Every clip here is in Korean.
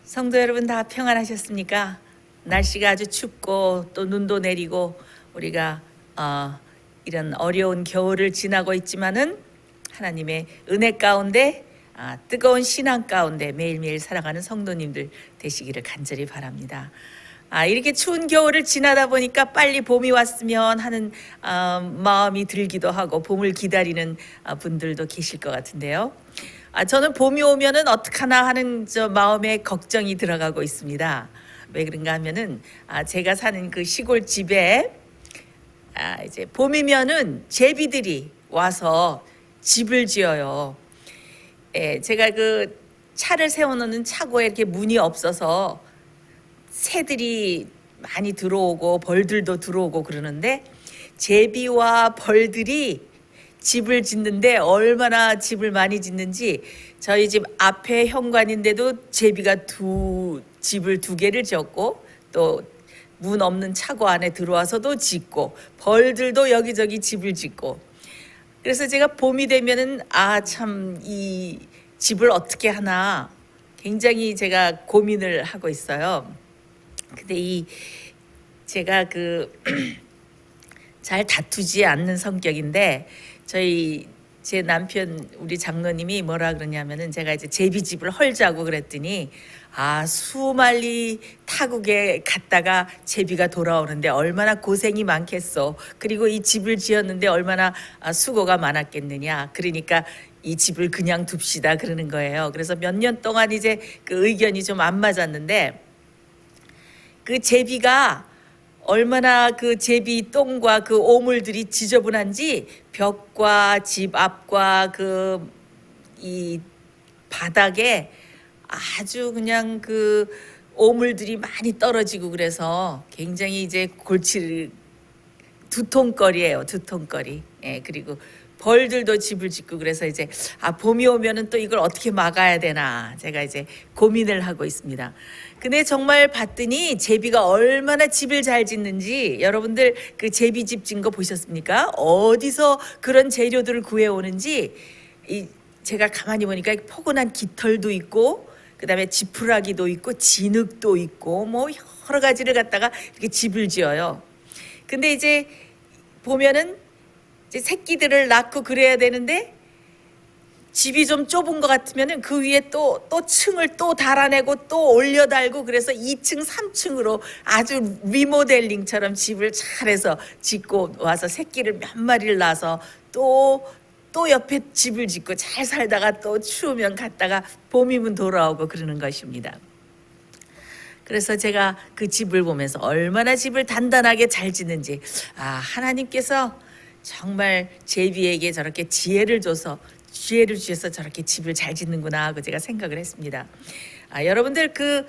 성도 여러분 다 평안하셨습니까? 날씨가 아주 춥고 또 눈도 내리고 우리가 이런 어려운 겨울을 지나고 있지만은 하나님의 은혜 가운데 뜨거운 신앙 가운데 매일매일 살아가는 성도님들 되시기를 간절히 바랍니다. 이렇게 추운 겨울을 지나다 보니까 빨리 봄이 왔으면 하는 마음이 들기도 하고 봄을 기다리는 분들도 계실 것 같은데요. 저는 봄이 오면은 어떡하나 하는 마음에 걱정이 들어가고 있습니다. 왜 그런가 하면은 제가 사는 그 시골 집에 이제 봄이면은 제비들이 와서 집을 지어요. 제가 그 차를 세워놓는 차고에 이렇게 문이 없어서 새들이 많이 들어오고 벌들도 들어오고 그러는데 제비와 벌들이 집을 짓는데 얼마나 집을 많이 짓는지 저희 집 앞에 현관인데도 제비가 집을 두 개를 지었고 또 문 없는 차고 안에 들어와서도 짓고 벌들도 여기저기 집을 짓고 그래서 제가 봄이 되면은 참 이 집을 어떻게 하나 굉장히 제가 고민을 하고 있어요. 근데 제가 잘 다투지 않는 성격인데 제 남편 우리 장로님이 뭐라 그러냐면은 제가 이제 제비집을 헐자고 그랬더니 수말리 타국에 갔다가 제비가 돌아오는데 얼마나 고생이 많겠어. 그리고 이 집을 지었는데 얼마나 수고가 많았겠느냐. 그러니까 이 집을 그냥 둡시다 그러는 거예요. 그래서 몇 년 동안 이제 그 의견이 좀 안 맞았는데 그 제비가 얼마나 그 제비 똥과 그 오물들이 지저분한지 벽과 집 앞과 이 바닥에 아주 그냥 그 오물들이 많이 떨어지고 그래서 굉장히 이제 골치를 두통거리예요. 두통거리. 그리고 벌들도 집을 짓고 그래서 이제 봄이 오면은 또 이걸 어떻게 막아야 되나 제가 이제 고민을 하고 있습니다. 근데 정말 봤더니 제비가 얼마나 집을 잘 짓는지 여러분들 그 제비집 짓는 거 보셨습니까? 어디서 그런 재료들을 구해오는지 제가 가만히 보니까 포근한 깃털도 있고 그다음에 지푸라기도 있고 진흙도 있고 뭐 여러 가지를 갖다가 이렇게 집을 지어요. 근데 이제 보면은 이제 새끼들을 낳고 그래야 되는데 집이 좀 좁은 것 같으면은 그 위에 또 층을 또 달아내고 또 올려 달고 그래서 2층, 3층으로 아주 리모델링처럼 집을 잘해서 짓고 와서 새끼를 몇 마리를 낳아서 또 옆에 집을 짓고 잘 살다가 또 추우면 갔다가 봄이면 돌아오고 그러는 것입니다. 그래서 제가 그 집을 보면서 얼마나 집을 단단하게 잘 짓는지 하나님께서 정말 제비에게 저렇게 지혜를 주셔서 저렇게 집을 잘 짓는구나 하고 제가 생각을 했습니다. 여러분들 그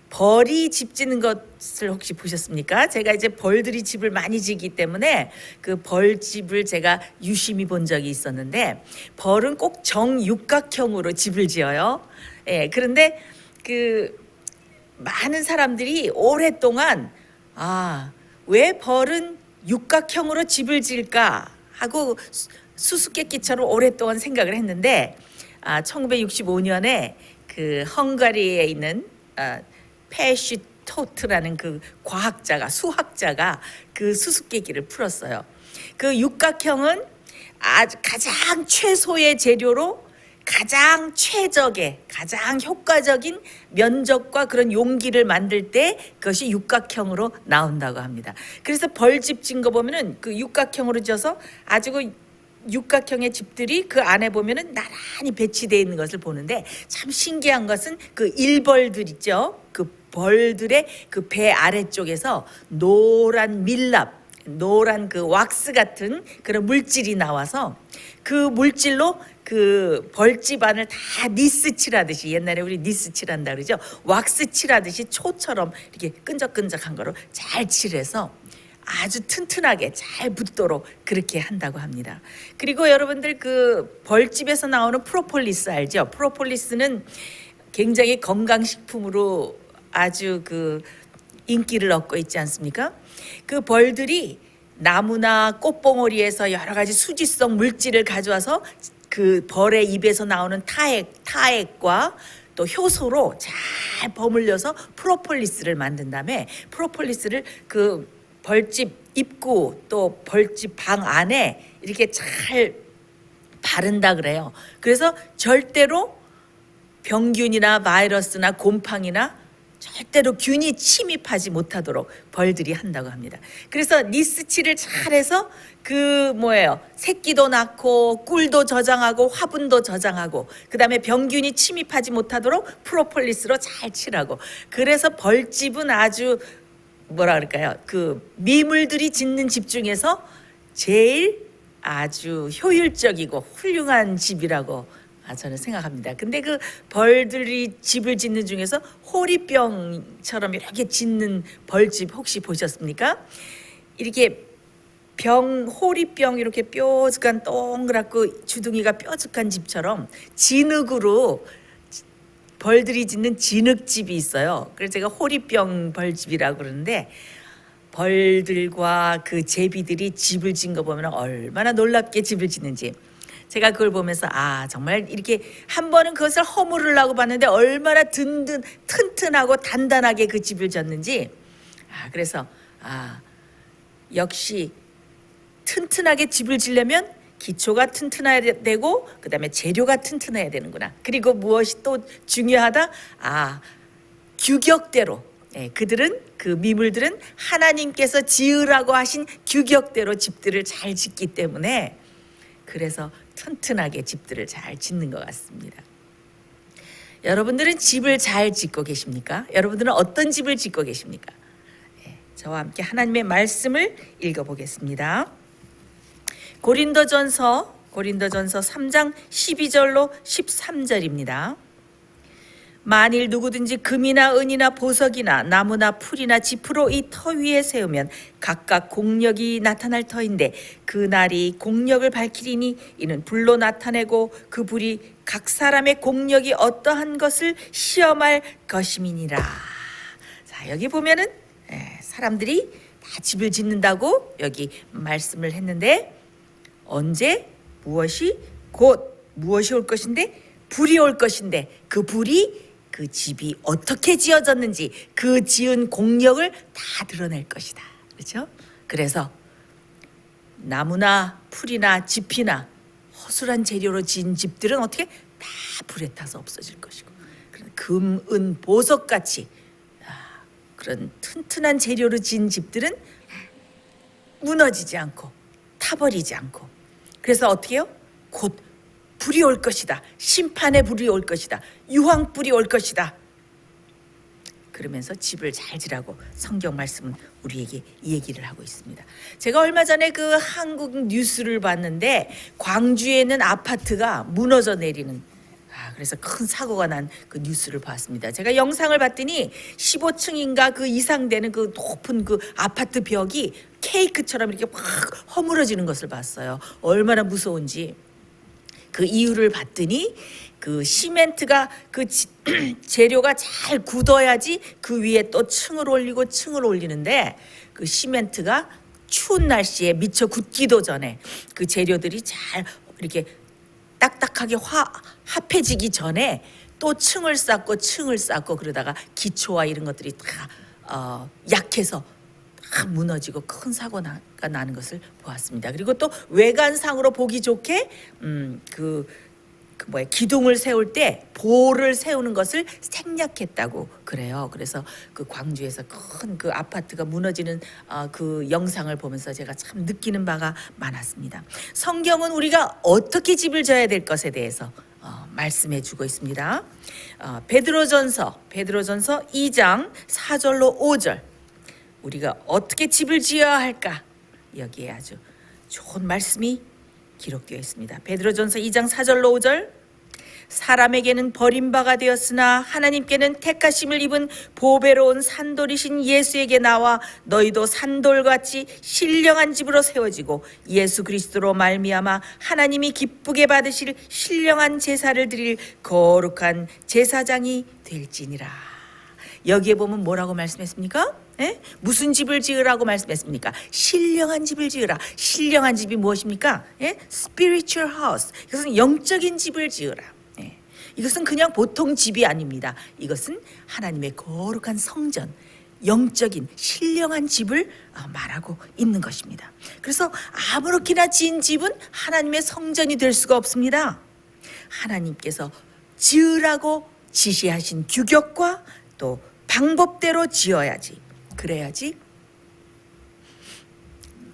벌이 집 짓는 것을 혹시 보셨습니까? 제가 이제 벌들이 집을 많이 지기 때문에 그 벌집을 제가 유심히 본 적이 있었는데 벌은 꼭 정육각형으로 집을 지어요. 그런데 그 많은 사람들이 오랫동안 왜 벌은 육각형으로 집을 지을까 하고 수수께끼처럼 오랫동안 생각을 했는데 1965년에 그 헝가리에 있는 페슈토트라는 그 수학자가 그 수수께끼를 풀었어요. 그 육각형은 가장 최소의 재료로 가장 최적의 가장 효과적인 면적과 그런 용기를 만들 때 그것이 육각형으로 나온다고 합니다. 그래서 벌집 진 거 보면은 그 육각형으로 져서 아주 그 육각형의 집들이 그 안에 보면은 나란히 배치되어 있는 것을 보는데 참 신기한 것은 그 일벌들 있죠. 그 벌들의 그 배 아래쪽에서 노란 노란 그 왁스 같은 그런 물질이 나와서 그 물질로 그 벌집 안을 다 니스 칠하듯이 옛날에 우리 니스 칠한다 그러죠. 왁스 칠하듯이 초처럼 이렇게 끈적끈적한 거로 잘 칠해서 아주 튼튼하게 잘 붙도록 그렇게 한다고 합니다. 그리고 여러분들 그 벌집에서 나오는 프로폴리스 알죠? 프로폴리스는 굉장히 건강식품으로 아주 그 인기를 얻고 있지 않습니까? 그 벌들이 나무나 꽃봉오리에서 여러 가지 수지성 물질을 가져와서 그 벌의 입에서 나오는 타액과 또 효소로 잘 버물려서 프로폴리스를 만든 다음에 프로폴리스를 그 벌집 입구 또 벌집 방 안에 이렇게 잘 바른다 그래요. 그래서 절대로 병균이나 바이러스나 곰팡이나 절대로 균이 침입하지 못하도록 벌들이 한다고 합니다. 그래서 니스치를 잘해서 그 새끼도 낳고 꿀도 저장하고 화분도 저장하고 그다음에 병균이 침입하지 못하도록 프로폴리스로 잘 칠하고 그래서 벌집은 아주 그 미물들이 짓는 집 중에서 제일 아주 효율적이고 훌륭한 집이라고 저는 생각합니다. 근데 그 벌들이 집을 짓는 중에서 호리병처럼 이렇게 짓는 벌집 혹시 보셨습니까? 이렇게 호리병 이렇게 뾰족한 동그랗고 주둥이가 뾰족한 집처럼 진흙으로 벌들이 짓는 진흙집이 있어요. 그래서 제가 호리병 벌집이라고 그러는데 벌들과 그 제비들이 집을 짓는 거 보면 얼마나 놀랍게 집을 짓는지 제가 그걸 보면서 정말 이렇게 한 번은 그것을 허물으려고 봤는데 얼마나 튼튼하고 단단하게 그 집을 졌는지 그래서 역시 튼튼하게 집을 지려면 기초가 튼튼해야 되고 그다음에 재료가 튼튼해야 되는구나. 그리고 무엇이 또 중요하다? 규격대로 그 미물들은 하나님께서 지으라고 하신 규격대로 집들을 잘 짓기 때문에 그래서 튼튼하게 집들을 잘 짓는 것 같습니다. 여러분들은 집을 잘 짓고 계십니까? 여러분들은 어떤 집을 짓고 계십니까? 저와 함께 하나님의 말씀을 읽어보겠습니다. 고린도전서 3장 12절로 13절입니다. 만일 누구든지 금이나 은이나 보석이나 나무나 풀이나 지프로 이 터 위에 세우면 각각 공력이 나타날 터인데 그 날이 공력을 밝히리니 이는 불로 나타내고 그 불이 각 사람의 공력이 어떠한 것을 시험할 것임이니라. 자, 여기 보면은 사람들이 다 집을 짓는다고 여기 말씀을 했는데 언제 무엇이 올 것인데 불이 올 것인데 그 불이 그 집이 어떻게 지어졌는지 그 지은 공력을 다 드러낼 것이다. 그렇죠? 그래서 나무나 풀이나 집이나 허술한 재료로 지은 집들은 어떻게 다 불에 타서 없어질 것이고 금, 은, 보석같이 그런 튼튼한 재료로 지은 집들은 무너지지 않고 타버리지 않고 그래서 어떻게 해요? 곧 불이 올 것이다. 심판의 불이 올 것이다. 유황불이 올 것이다. 그러면서 집을 잘 지라고 성경 말씀은 우리에게 얘기를 하고 있습니다. 제가 얼마 전에 그 한국 뉴스를 봤는데 광주에 있는 아파트가 무너져 내리는 그래서 큰 사고가 난 그 뉴스를 봤습니다. 제가 영상을 봤더니 15층인가 그 이상 되는 그 높은 그 아파트 벽이 케이크처럼 이렇게 확 허물어지는 것을 봤어요. 얼마나 무서운지. 그 이유를 봤더니 그 시멘트가 그 재료가 잘 굳어야지 그 위에 또 층을 올리는데 그 시멘트가 추운 날씨에 미처 굳기도 전에 그 재료들이 잘 이렇게 딱딱하게 합해지기 전에 또 층을 쌓고 그러다가 기초와 이런 것들이 다 약해서 다 무너지고 큰 사고가 나는 것을 보았습니다. 그리고 또 외관상으로 보기 좋게 기둥을 세울 때 보를 세우는 것을 생략했다고 그래요. 그래서 그 광주에서 큰 그 아파트가 무너지는 그 영상을 보면서 제가 참 느끼는 바가 많았습니다. 성경은 우리가 어떻게 집을 져야 될 것에 대해서 말씀해 주고 있습니다. 베드로전서 2장 4절로 5절 우리가 어떻게 집을 지어야 할까? 여기에 아주 좋은 말씀이 기록되어 있습니다. 베드로전서 2장 4절로 5절 사람에게는 버림바가 되었으나 하나님께는 택하심을 입은 보배로운 산돌이신 예수에게 나와 너희도 산돌같이 신령한 집으로 세워지고 예수 그리스도로 말미암아 하나님이 기쁘게 받으실 신령한 제사를 드릴 거룩한 제사장이 될지니라. 여기에 보면 뭐라고 말씀했습니까? 무슨 집을 지으라고 말씀했습니까? 신령한 집을 지으라. 신령한 집이 무엇입니까? Spiritual house. 이것은 영적인 집을 지으라. 이것은 그냥 보통 집이 아닙니다. 이것은 하나님의 거룩한 성전, 영적인 신령한 집을 말하고 있는 것입니다. 그래서 아무렇게나 지은 집은 하나님의 성전이 될 수가 없습니다. 하나님께서 지으라고 지시하신 규격과 또 방법대로 지어야지, 그래야지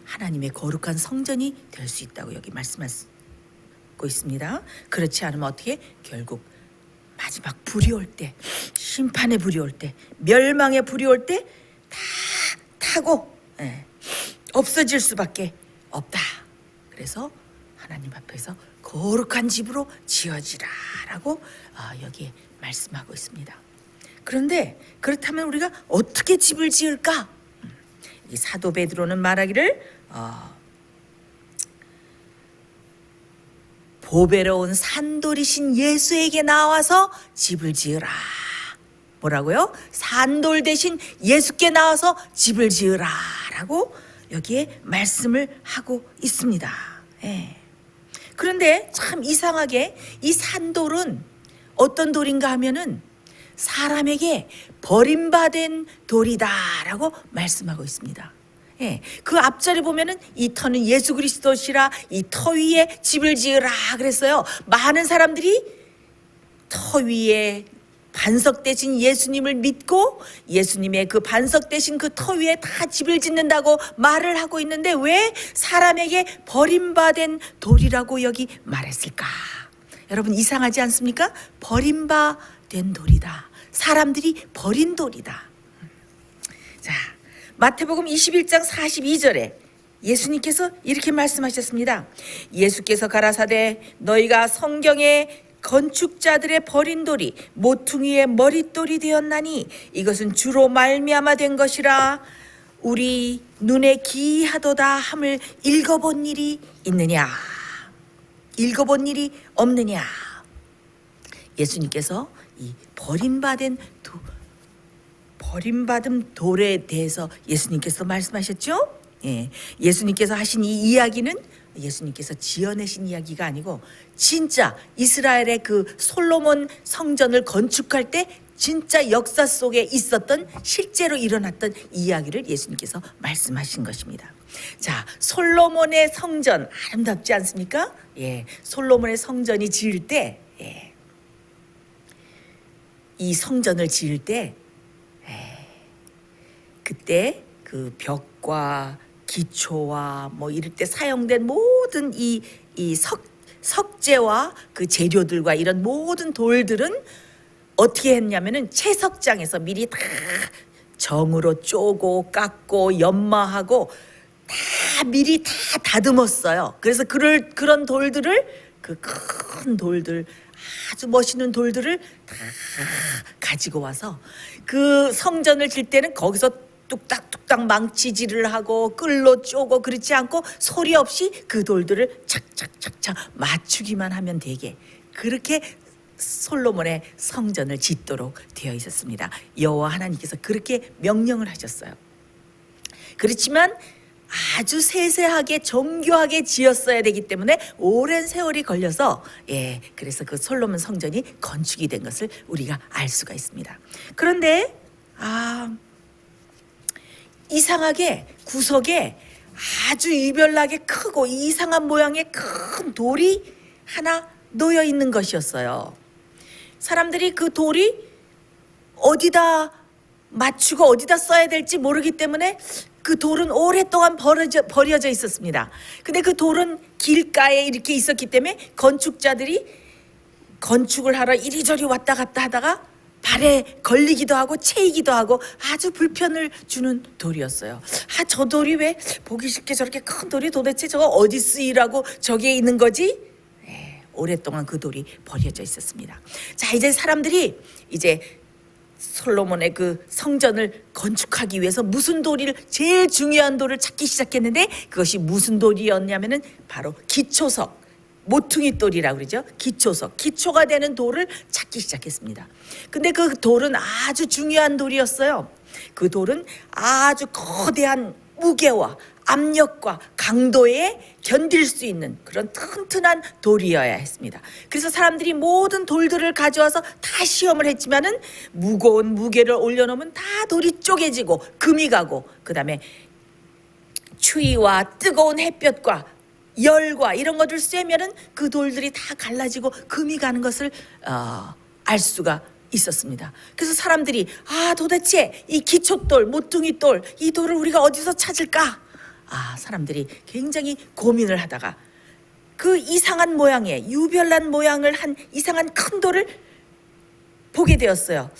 하나님의 거룩한 성전이 될 수 있다고 여기 말씀하고 있습니다. 그렇지 않으면 어떻게? 결국 마지막 불이 올 때, 심판의 불이 올 때, 멸망의 불이 올 때 다 타고 없어질 수밖에 없다. 그래서 하나님 앞에서 거룩한 집으로 지어지라라고 여기에 말씀하고 있습니다. 그런데 그렇다면 우리가 어떻게 집을 지을까? 이 사도 베드로는 말하기를 보배로운 산돌이신 예수에게 나와서 집을 지으라. 뭐라고요? 산돌 대신 예수께 나와서 집을 지으라 라고 여기에 말씀을 하고 있습니다. 그런데 참 이상하게 이 산돌은 어떤 돌인가 하면은 사람에게 버림받은 돌이다라고 말씀하고 있습니다. 그 앞절에 보면은 이 터는 예수 그리스도시라 이 터 위에 집을 지으라 그랬어요. 많은 사람들이 터 위에 반석 대신 예수님을 믿고 예수님의 그 반석 대신 그 터 위에 다 집을 짓는다고 말을 하고 있는데 왜 사람에게 버림받은 돌이라고 여기 말했을까? 여러분 이상하지 않습니까? 버림받은 돌이다. 사람들이 버린 돌이다. 자, 마태복음 21장 42절에 예수님께서 이렇게 말씀하셨습니다. 예수께서 가라사대 너희가 성경에 건축자들의 버린 돌이 모퉁이의 머릿돌이 되었나니 이것은 주로 말미암아 된 것이라 우리 눈에 기이하도다 함을 읽어본 일이 있느냐? 읽어본 일이 없느냐? 예수님께서 이 버림받은 돌에 대해서 예수님께서 말씀하셨죠? 예수님께서 하신 이 이야기는 예수님께서 지어내신 이야기가 아니고 진짜 이스라엘의 그 솔로몬 성전을 건축할 때 진짜 역사 속에 있었던 실제로 일어났던 이야기를 예수님께서 말씀하신 것입니다. 자, 솔로몬의 성전 아름답지 않습니까? 솔로몬의 성전이 지을 때, 이 성전을 지을 때 그때 그 벽과 기초와 뭐 이럴 때 사용된 모든 이 석재와 그 재료들과 이런 모든 돌들은 어떻게 했냐면은 채석장에서 미리 다 정으로 쪼고 깎고 연마하고 다 미리 다 다듬었어요. 그래서 그런 돌들을 그 큰 돌들 아주 멋있는 돌들을 다 가지고 와서 그 성전을 질 때는 거기서 뚝딱뚝딱 망치질을 하고 끌로 쪼고 그렇지 않고 소리 없이 그 돌들을 착착착착 맞추기만 하면 되게 그렇게 솔로몬의 성전을 짓도록 되어 있었습니다. 여호와 하나님께서 그렇게 명령을 하셨어요. 그렇지만 아주 세세하게 정교하게 지었어야 되기 때문에 오랜 세월이 걸려서 그래서 그 솔로몬 성전이 건축이 된 것을 우리가 알 수가 있습니다. 그런데 이상하게 구석에 아주 유별나게 크고 이상한 모양의 큰 돌이 하나 놓여 있는 것이었어요. 사람들이 그 돌이 어디다 맞추고 어디다 써야 될지 모르기 때문에 그 돌은 오랫동안 버려져 있었습니다. 근데 그 돌은 길가에 이렇게 있었기 때문에 건축자들이 건축을 하러 이리저리 왔다 갔다 하다가 발에 걸리기도 하고 채이기도 하고 아주 불편을 주는 돌이었어요. 저 돌이 왜 보기 쉽게 저렇게 큰 돌이 도대체 저거 어디 쓰이라고 저기에 있는 거지? 오랫동안 그 돌이 버려져 있었습니다. 자, 이제 사람들이 이제 솔로몬의 그 성전을 건축하기 위해서 무슨 돌을 제일 중요한 돌을 찾기 시작했는데 그것이 무슨 돌이었냐면은 바로 기초석, 모퉁이 돌이라고 그러죠. 기초석, 기초가 되는 돌을 찾기 시작했습니다. 근데 그 돌은 아주 중요한 돌이었어요. 그 돌은 아주 거대한 무게와 압력과 강도에 견딜 수 있는 그런 튼튼한 돌이어야 했습니다. 그래서 사람들이 모든 돌들을 가져와서 다 시험을 했지만은 무거운 무게를 올려놓으면 다 돌이 쪼개지고 금이 가고, 그 다음에 추위와 뜨거운 햇볕과 열과 이런 것들 쐬면은 그 돌들이 다 갈라지고 금이 가는 것을 알 수가 있었습니다. 그래서 사람들이 도대체 이 기초돌, 모퉁이돌, 이 돌을 우리가 어디서 찾을까? 사람들이 굉장히 고민을 하다가 그 이상한 모양의 유별난 모양을 한 이상한 큰 돌을 보게 되었어요.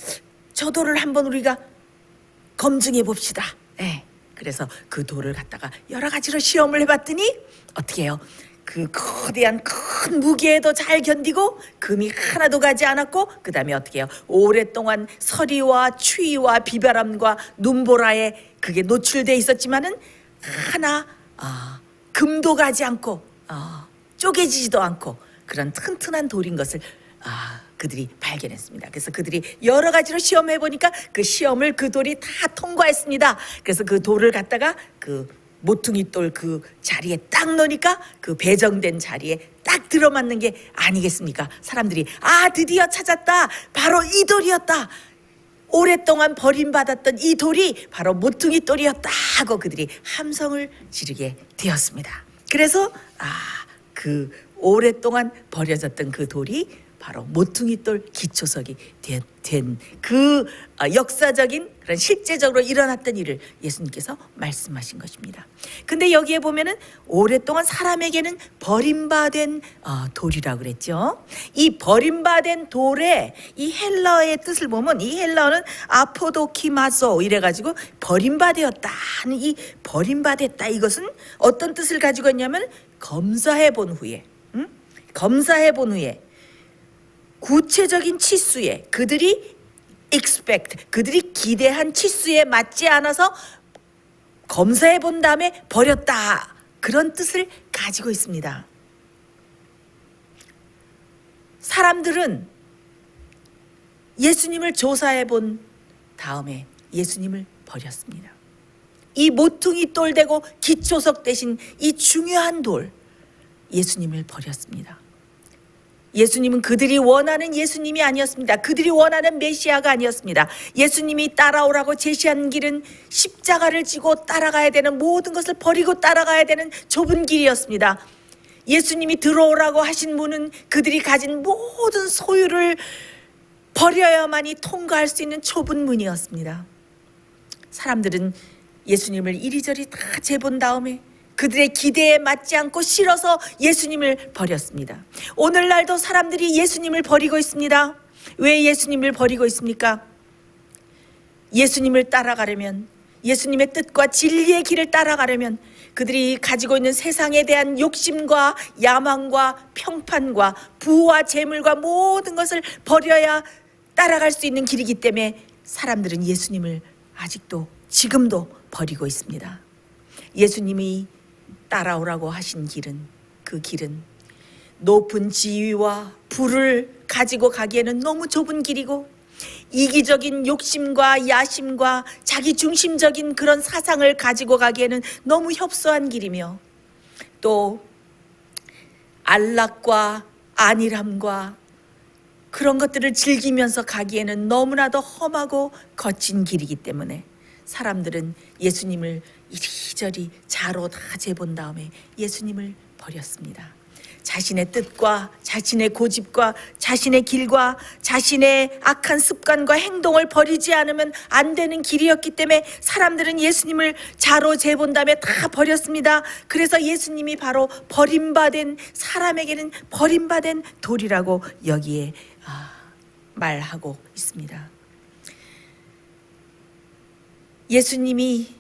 저 돌을 한번 우리가 검증해 봅시다. 그래서 그 돌을 갖다가 여러 가지로 시험을 해봤더니 어떻게 해요? 그 거대한 큰 무게에도 잘 견디고 금이 하나도 가지 않았고, 그 다음에 어떻게 해요? 오랫동안 서리와 추위와 비바람과 눈보라에 그게 노출돼 있었지만은 하나 금도 가지 않고 쪼개지지도 않고 그런 튼튼한 돌인 것을 그들이 발견했습니다. 그래서 그들이 여러 가지로 시험해 보니까 그 시험을 그 돌이 다 통과했습니다. 그래서 그 돌을 갖다가 그 모퉁이 돌 그 자리에 딱 놓으니까 그 배정된 자리에 딱 들어맞는 게 아니겠습니까? 사람들이 드디어 찾았다. 바로 이 돌이었다. 오랫동안 버림받았던 이 돌이 바로 모퉁이 돌이었다 하고 그들이 함성을 지르게 되었습니다. 그래서 그 오랫동안 버려졌던 그 돌이 바로 모퉁이돌 기초석이 된 그 역사적인 그런 실제적으로 일어났던 일을 예수님께서 말씀하신 것입니다. 근데 여기에 보면은 오랫동안 사람에게는 버림받은 돌이라고 그랬죠. 이 버림받은 돌의 이 헬라어의 뜻을 보면 이 헬라어는 아포도키마소 이래가지고 버림받았다 하는 이 버림받았다 이것은 어떤 뜻을 가지고 있냐면 검사해 본 후에 검사해 본 후에 구체적인 치수에 그들이 그들이 기대한 치수에 맞지 않아서 검사해 본 다음에 버렸다 그런 뜻을 가지고 있습니다. 사람들은 예수님을 조사해 본 다음에 예수님을 버렸습니다. 이 모퉁이 돌 되고 기초석 대신 이 중요한 돌 예수님을 버렸습니다. 예수님은 그들이 원하는 예수님이 아니었습니다. 그들이 원하는 메시아가 아니었습니다. 예수님이 따라오라고 제시한 길은 십자가를 지고 따라가야 되는 모든 것을 버리고 따라가야 되는 좁은 길이었습니다. 예수님이 들어오라고 하신 문은 그들이 가진 모든 소유를 버려야만이 통과할 수 있는 좁은 문이었습니다. 사람들은 예수님을 이리저리 다 재본 다음에 그들의 기대에 맞지 않고 싫어서 예수님을 버렸습니다. 오늘날도 사람들이 예수님을 버리고 있습니다. 왜 예수님을 버리고 있습니까? 예수님을 따라가려면, 예수님의 뜻과 진리의 길을 따라가려면 그들이 가지고 있는 세상에 대한 욕심과 야망과 평판과 부와 재물과 모든 것을 버려야 따라갈 수 있는 길이기 때문에 사람들은 예수님을 아직도 지금도 버리고 있습니다. 예수님이 따라오라고 하신 길은, 그 길은 높은 지위와 부를 가지고 가기에는 너무 좁은 길이고 이기적인 욕심과 야심과 자기 중심적인 그런 사상을 가지고 가기에는 너무 협소한 길이며, 또 안락과 안일함과 그런 것들을 즐기면서 가기에는 너무나도 험하고 거친 길이기 때문에 사람들은 예수님을 이리저리 자로 다 재본 다음에 예수님을 버렸습니다. 자신의 뜻과 자신의 고집과 자신의 길과 자신의 악한 습관과 행동을 버리지 않으면 안 되는 길이었기 때문에 사람들은 예수님을 자로 재본 다음에 다 버렸습니다. 그래서 예수님이 바로 버림받은, 사람에게는 버림받은 돌이라고 여기에 말하고 있습니다. 예수님이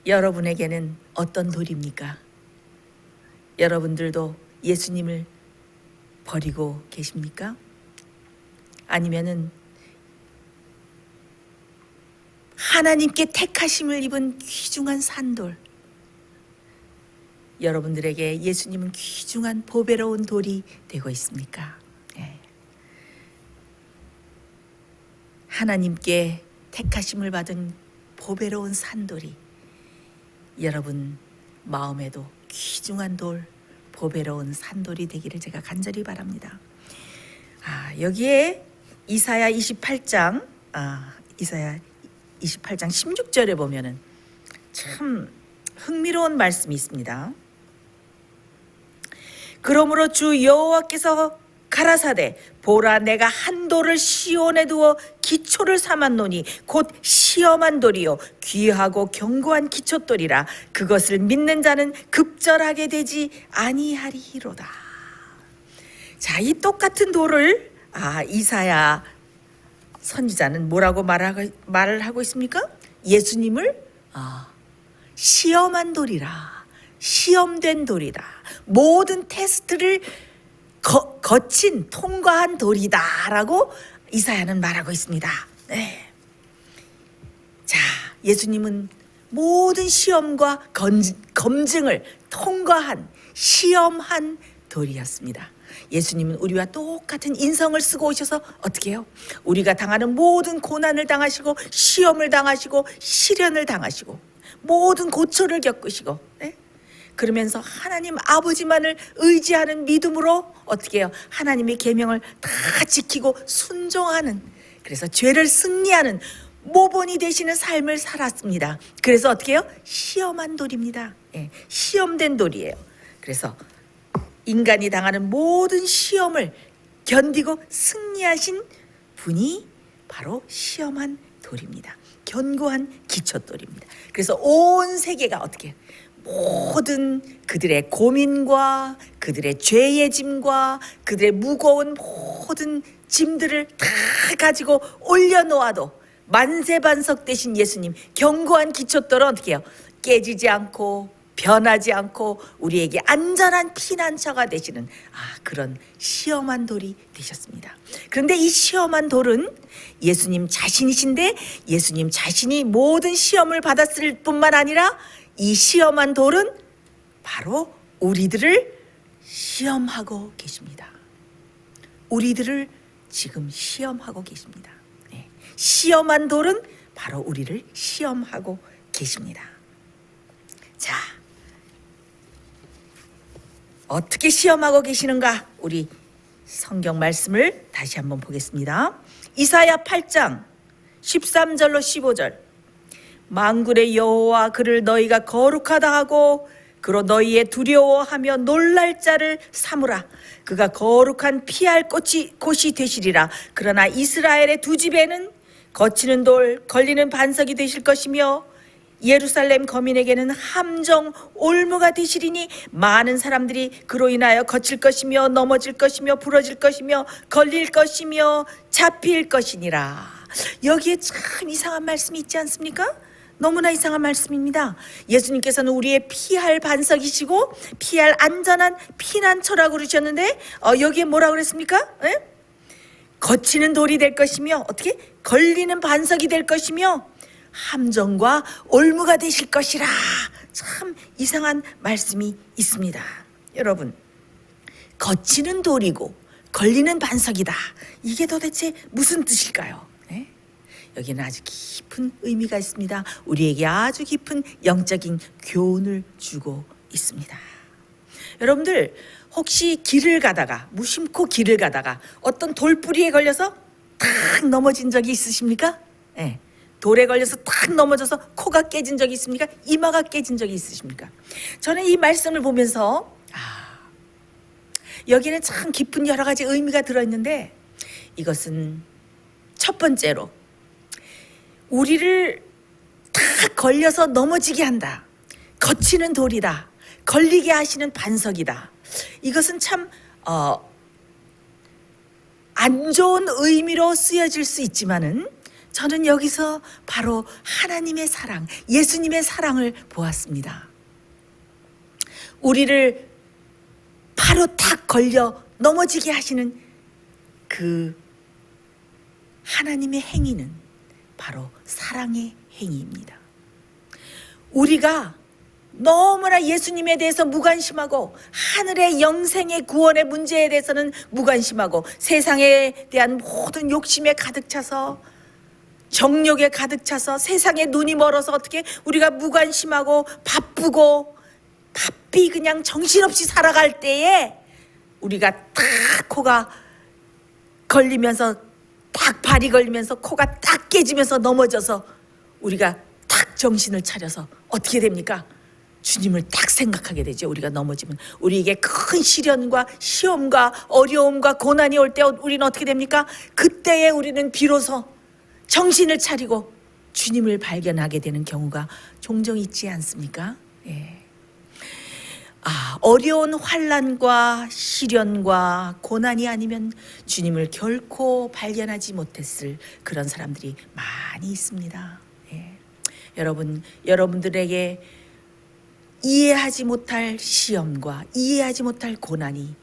여러분에게는 어떤 돌입니까? 여러분들도 예수님을 버리고 계십니까? 아니면은 하나님께 택하심을 입은 귀중한 산돌, 여러분들에게 예수님은 귀중한 보배로운 돌이 되고 있습니까? 하나님께 택하심을 받은 보배로운 산돌이 여러분 마음에도 귀중한 돌, 보배로운 산돌이 되기를 제가 간절히 바랍니다. 여기에 이사야 28장 16절에 보면은 참 흥미로운 말씀이 있습니다. 그러므로 주 여호와께서 가라사대 보라 내가 한 돌을 시온에 두어 기초를 삼았노니 곧 시험한 돌이요 귀하고 견고한 기초돌이라 그것을 믿는 자는 급절하게 되지 아니하리로다. 자, 이 똑같은 돌을 이사야 선지자는 뭐라고 말을 하고 있습니까? 예수님을 시험한 돌이라, 시험된 돌이다, 모든 테스트를 거친 통과한 돌이다라고 이사야는 말하고 있습니다. 네. 자, 예수님은 모든 시험과 검증을 통과한 시험한 돌이었습니다. 예수님은 우리와 똑같은 인성을 쓰고 오셔서 어떻게 해요? 우리가 당하는 모든 고난을 당하시고 시험을 당하시고 시련을 당하시고 모든 고초를 겪으시고, 네? 그러면서 하나님 아버지만을 의지하는 믿음으로 어떻게 해요? 하나님의 계명을 다 지키고 순종하는, 그래서 죄를 승리하는 모본이 되시는 삶을 살았습니다. 그래서 어떻게 해요? 시험한 돌입니다. 시험된 돌이에요. 그래서 인간이 당하는 모든 시험을 견디고 승리하신 분이 바로 시험한 돌입니다. 견고한 기초돌입니다. 그래서 온 세계가 어떻게 해요? 모든 그들의 고민과 그들의 죄의 짐과 그들의 무거운 모든 짐들을 다 가지고 올려놓아도 만세반석 되신 예수님 견고한 기초돌은 어떻게 해요? 깨지지 않고 변하지 않고 우리에게 안전한 피난처가 되시는 그런 시험한 돌이 되셨습니다. 그런데 이 시험한 돌은 예수님 자신이신데 예수님 자신이 모든 시험을 받았을 뿐만 아니라 이 시험한 돌은 바로 우리들을 시험하고 계십니다. 우리들을 지금 시험하고 계십니다. 시험한 돌은 바로 우리를 시험하고 계십니다. 자, 어떻게 시험하고 계시는가? 우리 성경 말씀을 다시 한번 보겠습니다. 이사야 8장 13절로 15절. 만군의 여호와 그를 너희가 거룩하다 하고 그로 너희의 두려워하며 놀랄 자를 삼으라. 그가 거룩한 피할 곳이 되시리라. 그러나 이스라엘의 두 집에는 거치는 돌 걸리는 반석이 되실 것이며 예루살렘 거민에게는 함정 올무가 되시리니 많은 사람들이 그로 인하여 거칠 것이며 넘어질 것이며 부러질 것이며 걸릴 것이며 잡힐 것이니라. 여기에 참 이상한 말씀이 있지 않습니까? 너무나 이상한 말씀입니다. 예수님께서는 우리의 피할 반석이시고 피할 안전한 피난처라고 그러셨는데 여기에 뭐라고 그랬습니까? 거치는 돌이 될 것이며 어떻게? 걸리는 반석이 될 것이며 함정과 올무가 되실 것이라. 참 이상한 말씀이 있습니다. 여러분, 거치는 돌이고 걸리는 반석이다. 이게 도대체 무슨 뜻일까요? 여기는 아주 깊은 의미가 있습니다. 우리에게 아주 깊은 영적인 교훈을 주고 있습니다. 여러분들 혹시 길을 가다가 무심코 길을 가다가 어떤 돌뿌리에 걸려서 탁 넘어진 적이 있으십니까? 돌에 걸려서 탁 넘어져서 코가 깨진 적이 있습니까? 이마가 깨진 적이 있으십니까? 저는 이 말씀을 보면서 여기는 참 깊은 여러 가지 의미가 들어있는데 이것은 첫 번째로 우리를 탁 걸려서 넘어지게 한다. 거치는 돌이다. 걸리게 하시는 반석이다. 이것은 참 안 좋은 의미로 쓰여질 수 있지만은 저는 여기서 바로 하나님의 사랑, 예수님의 사랑을 보았습니다. 우리를 바로 탁 걸려 넘어지게 하시는 그 하나님의 행위는 바로 사랑의 행위입니다. 우리가 너무나 예수님에 대해서 무관심하고 하늘의 영생의 구원의 문제에 대해서는 무관심하고 세상에 대한 모든 욕심에 가득 차서 정욕에 가득 차서 세상에 눈이 멀어서 어떻게 우리가 무관심하고 바삐 그냥 정신없이 살아갈 때에 우리가 딱 코가 걸리면서 딱 발이 걸리면서 코가 딱 깨지면서 넘어져서 우리가 딱 정신을 차려서 어떻게 됩니까? 주님을 딱 생각하게 되죠. 우리가 넘어지면 우리에게 큰 시련과 시험과 어려움과 고난이 올 때 우리는 어떻게 됩니까? 그때에 우리는 비로소 정신을 차리고 주님을 발견하게 되는 경우가 종종 있지 않습니까? 예. 어려운 환난과 시련과 고난이 아니면 주님을 결코 발견하지 못했을 그런 사람들이 많이 있습니다. 예. 여러분들에게 이해하지 못할 시험과 이해하지 못할 고난이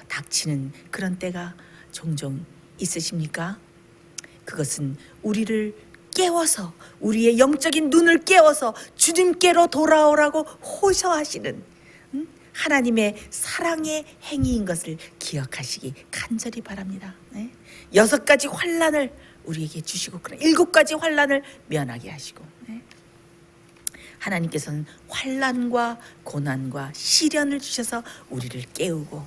닥치는 그런 때가 종종 있으십니까? 그것은 우리를 깨워서 우리의 영적인 눈을 깨워서 주님께로 돌아오라고 호소하시는 하나님의 사랑의 행위인 것을 기억하시기 간절히 바랍니다. 6가지 환난을 우리에게 주시고 7가지 환난을 면하게 하시고 하나님께서는 환난과 고난과 시련을 주셔서 우리를 깨우고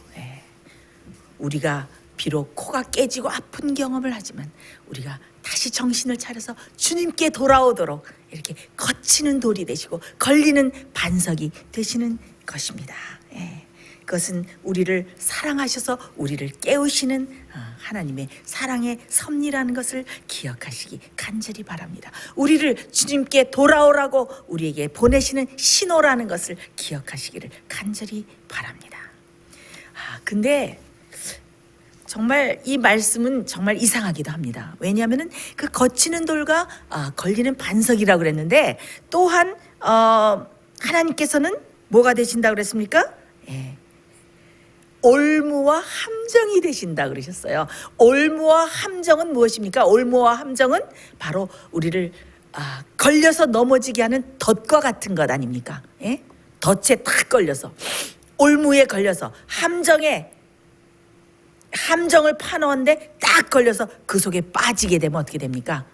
우리가 비록 코가 깨지고 아픈 경험을 하지만 우리가 다시 정신을 차려서 주님께 돌아오도록 이렇게 거치는 돌이 되시고 걸리는 반석이 되시는 것입니다. 그것은 우리를 사랑하셔서 우리를 깨우시는 하나님의 사랑의 섭리라는 것을 기억하시기 간절히 바랍니다. 우리를 주님께 돌아오라고 우리에게 보내시는 신호라는 것을 기억하시기를 간절히 바랍니다. 근데 정말 이 말씀은 정말 이상하기도 합니다. 왜냐하면 그 거치는 돌과 걸리는 반석이라고 그랬는데 또한 하나님께서는 뭐가 되신다고 그랬습니까? 올무와 함정이 되신다 그러셨어요. 올무와 함정은 무엇입니까? 올무와 함정은 바로 우리를 걸려서 넘어지게 하는 덫과 같은 것 아닙니까? 덫에 딱 걸려서 올무에 걸려서 함정을 파놓은데 딱 걸려서 그 속에 빠지게 되면 어떻게 됩니까?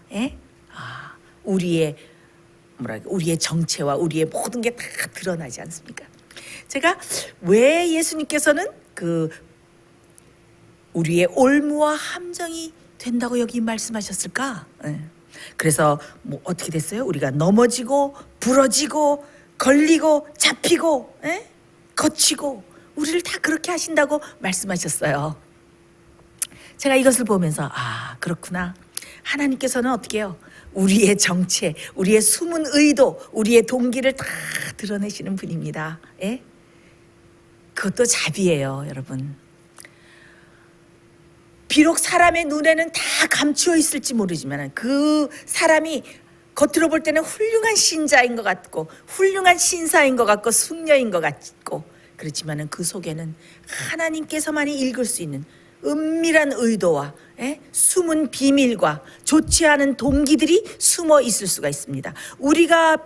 우리의 정체와 우리의 모든 게 다 드러나지 않습니까? 제가 왜 예수님께서는 우리의 올무와 함정이 된다고 여기 말씀하셨을까? 그래서 어떻게 됐어요? 우리가 넘어지고 부러지고 걸리고 잡히고 거치고 우리를 다 그렇게 하신다고 말씀하셨어요. 제가 이것을 보면서 그렇구나. 하나님께서는 어떻게 해요? 우리의 정체, 우리의 숨은 의도, 우리의 동기를 다 드러내시는 분입니다. 그것도 자비예요, 여러분. 비록 사람의 눈에는 다 감추어 있을지 모르지만 그 사람이 겉으로 볼 때는 훌륭한 신자인 것 같고 훌륭한 신사인 것 같고 숙녀인 것 같고 그렇지만 그 속에는 하나님께서만이 읽을 수 있는 은밀한 의도와 숨은 비밀과 좋지 않은 동기들이 숨어 있을 수가 있습니다. 우리가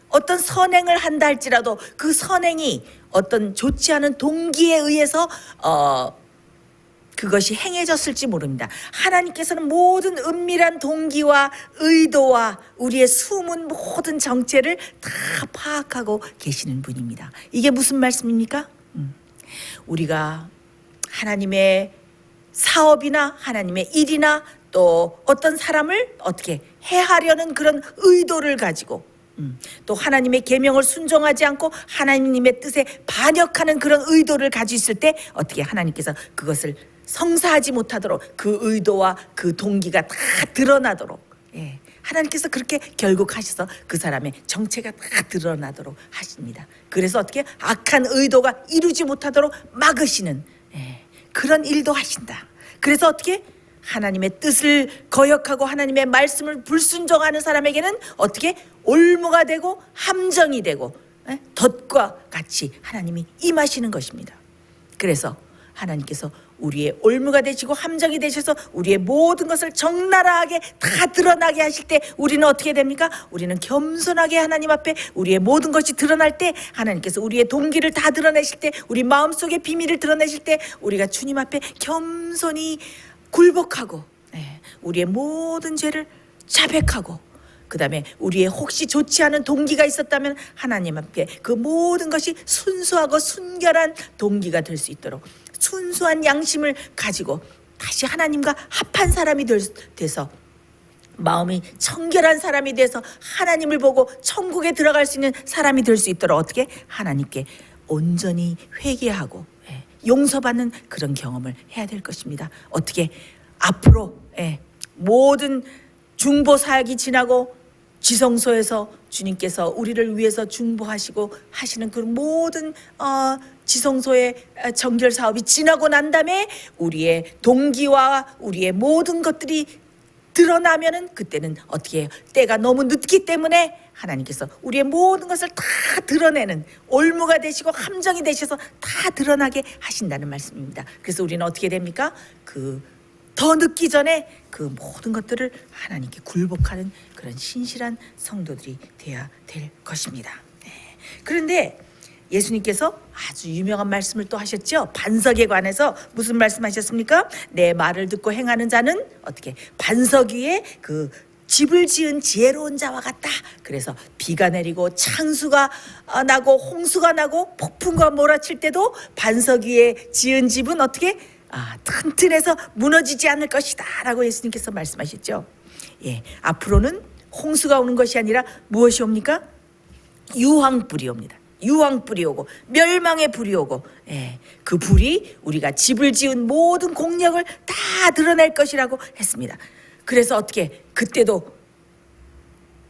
어떤 선행을 한다 할지라도 그 선행이 어떤 좋지 않은 동기에 의해서 그것이 행해졌을지 모릅니다. 하나님께서는 모든 은밀한 동기와 의도와 우리의 숨은 모든 정체를 다 파악하고 계시는 분입니다. 이게 무슨 말씀입니까? 우리가 하나님의 사업이나 하나님의 일이나 또 어떤 사람을 어떻게 해하려는 그런 의도를 가지고 또 하나님의 계명을 순종하지 않고 하나님의 뜻에 반역하는 그런 의도를 가지고 있을 때 어떻게 하나님께서 그것을 성사하지 못하도록 그 의도와 그 동기가 다 드러나도록 하나님께서 그렇게 결국 하셔서 그 사람의 정체가 다 드러나도록 하십니다. 그래서 어떻게 악한 의도가 이루지 못하도록 막으시는 그런 일도 하신다. 그래서 어떻게 하나님의 뜻을 거역하고 하나님의 말씀을 불순종하는 사람에게는 어떻게 올무가 되고 함정이 되고 덫과 같이 하나님이 임하시는 것입니다. 그래서 하나님께서 우리의 올무가 되시고 함정이 되셔서 우리의 모든 것을 적나라하게 다 드러나게 하실 때 우리는 어떻게 됩니까? 우리는 겸손하게 하나님 앞에 우리의 모든 것이 드러날 때 하나님께서 우리의 동기를 다 드러내실 때 우리 마음속의 비밀을 드러내실 때 우리가 주님 앞에 겸손히 굴복하고 우리의 모든 죄를 자백하고, 그 다음에 우리의 혹시 좋지 않은 동기가 있었다면 하나님 앞에 그 모든 것이 순수하고 순결한 동기가 될 수 있도록 순수한 양심을 가지고 다시 하나님과 합한 사람이 돼서 마음이 청결한 사람이 돼서 하나님을 보고 천국에 들어갈 수 있는 사람이 될 수 있도록 어떻게 하나님께 온전히 회개하고 용서받는 그런 경험을 해야 될 것입니다. 어떻게 앞으로 모든 중보 사역이 지나고 지성소에서 주님께서 우리를 위해서 중보하시고 하시는 그 모든 지성소의 정결 사업이 지나고 난 다음에 우리의 동기와 우리의 모든 것들이 드러나면은 그때는 어떻게 해요? 때가 너무 늦기 때문에 하나님께서 우리의 모든 것을 다 드러내는 올무가 되시고 함정이 되셔서 다 드러나게 하신다는 말씀입니다. 그래서 우리는 어떻게 됩니까? 더 늦기 전에 그 모든 것들을 하나님께 굴복하는 그런 신실한 성도들이 되어야 될 것입니다. 그런데 예수님께서 아주 유명한 말씀을 또 하셨죠. 반석에 관해서 무슨 말씀하셨습니까? 내 말을 듣고 행하는 자는 어떻게 반석 위에 그 집을 지은 지혜로운 자와 같다. 그래서 비가 내리고 창수가 나고 홍수가 나고 폭풍과 몰아칠 때도 반석 위에 지은 집은 어떻게 튼튼해서 무너지지 않을 것이다 라고 예수님께서 말씀하셨죠. 앞으로는 홍수가 오는 것이 아니라 무엇이 옵니까? 유황불이 옵니다. 유황불이 오고 멸망의 불이 오고 그 불이 우리가 집을 지은 모든 공력을 다 드러낼 것이라고 했습니다. 그래서 어떻게 그때도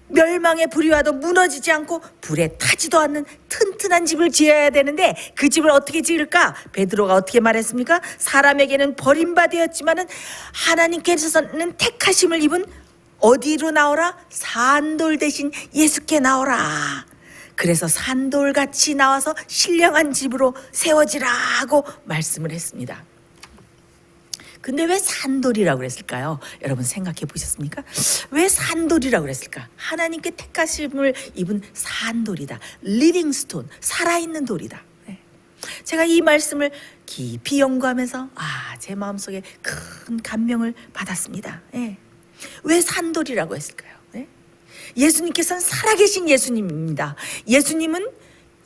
멸망의 불이 와도 무너지지 않고 불에 타지도 않는 튼튼한 집을 지어야 되는데 그 집을 어떻게 지을까? 베드로가 어떻게 말했습니까? 사람에게는 버림받았지만은 하나님께서는 택하심을 입은 어디로 나오라? 산돌 대신 예수께 나오라. 그래서 산돌같이 나와서 신령한 집으로 세워지라고 말씀을 했습니다. 근데 왜 산돌이라고 그랬을까요? 여러분 생각해 보셨습니까? 왜 산돌이라고 그랬을까? 하나님께 택하심을 입은 산돌이다. 리빙스톤, 살아있는 돌이다. 제가 이 말씀을 깊이 연구하면서 제 마음속에 큰 감명을 받았습니다. 왜 산돌이라고 했을까요? 예수님께서는 살아계신 예수님입니다. 예수님은